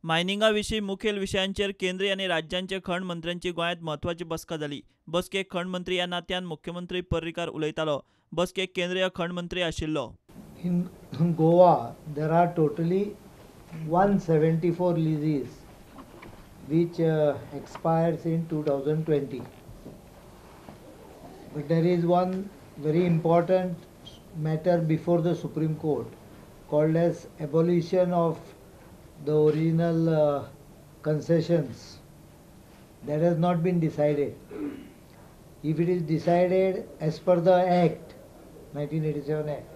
मायनिंगा विशीं मुखेल विशयांचेर केंद्रीय आनी राज्यांचे खण मंत्र्यांची गोंयांत म्हत्वाची बसका जाली। बसकेक खण मंत्री ह्या नात्यान मुख्यमंत्री पर्रीकार उलयतालो। बसकेक केंद्रीय खण मंत्री आशिल्लो। In Goa, there are totally 174 leases which expires in 2020. But there is one very important matter before the Supreme Court called as abolition of the original concessions. That has not been decided. If it is decided as per the Act, 1987 Act,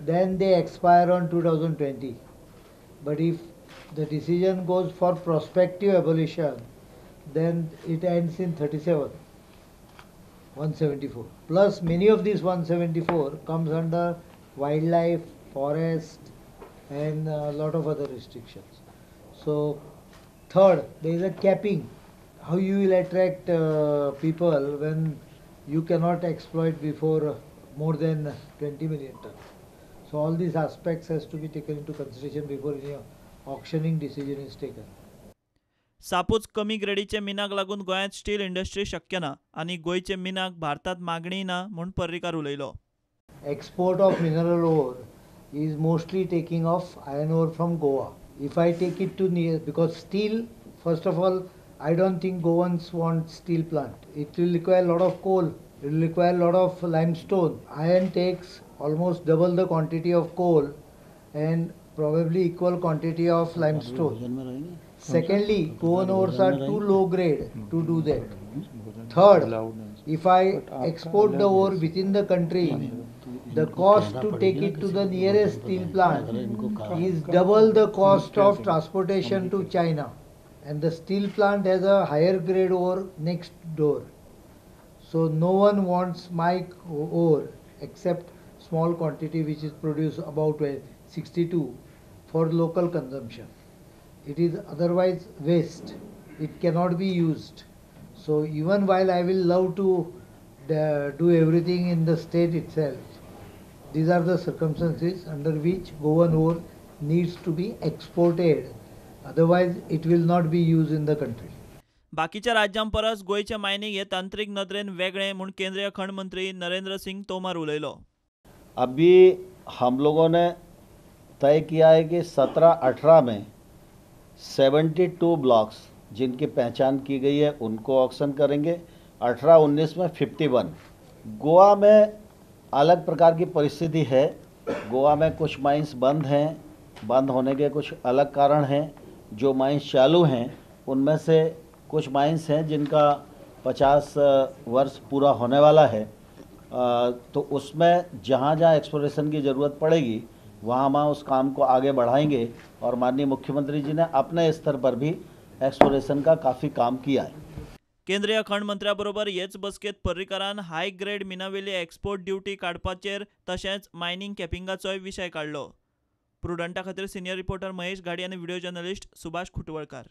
then they expire on 2020. But if the decision goes for prospective abolition, then it ends in 37, 174. Plus many of these 174 comes under wildlife, forest and a lot of other restrictions. So third, there is a capping. How you will attract people when you cannot exploit before more than 20 million tons. So all these aspects has to be taken into consideration before any auctioning decision is taken. सापूच कमी ग्रेडीचे मिनाक लागून गोंयांत steel industry शक्य ना आनी गोंयचे मिनाक भारतात मागणी ना म्हूण पर्रीकार उलयलो। Export of mineral ore is mostly taking off iron ore from Goa. If I take it to near, because steel, first of all, I don't think Goans want steel plant. It will require a lot of coal. It will require a lot of limestone. Iron takes almost double the quantity of coal and probably equal quantity of limestone. Secondly, Goan ores are too low grade to do that. Third, if I export the ore within the country, the cost to take it to the nearest steel plant is double the cost of transportation to China. And the steel plant has a higher grade ore next door. So no one wants my ore except small quantity which is produced about 62 for local consumption. It is otherwise waste. It cannot be used. So even while I will love to do everything in the state itself, these are the circumstances under which Goan ore needs to be exported. Otherwise it will not be used in the country. बाकीच्या राज्यां परस गोयचे mining हे तांत्रिक नदरेन वेगळे म्हूण केंद्रीय खण मंत्री नरेंद्र सिंह तोमर उलयलो। अभी हम लोगों ने तय किया है कि 17-18 में 72 ब्लॉक्स जिनकी पहचान की गई है उनको ऑक्शन करेंगे। 18-19 में 51। गोवा में अलग प्रकार की परिस्थिति है। गोवा में कुछ माइंस बंद हैं, बंद होने के कुछ अलग कारण हैं। जो माइंस चालू हैं उनमें से कुछ माइंस हैं जिनका 50 वर्ष पूरा होने वाला है। तो उसमें जहाँ जहाँ एक्सप्लोरेशन की ज़रूरत पड़ेगी वहाँ उस काम को आगे बढ़ाएंगे और माननीय मुख्यमंत्री जी ने अपने स्तर पर भी एक्सप्लोरेशन का काफ़ी काम किया है। केंद्रीय खण मंत्र्या बरोबर हेच बसकेत पर्रीकारान हाय ग्रेड मिनावेली एक्सपोर्ट ड्युटी काडपाचेर तशेंच मायनिंग कॅपिंगाचोय विशय काडलो। प्रुडंटा खातीर सिनियर रिपोर्टर महेश गाडी आनी व्हिडिओ जर्नलिस्ट सुभाष खुटवळकार।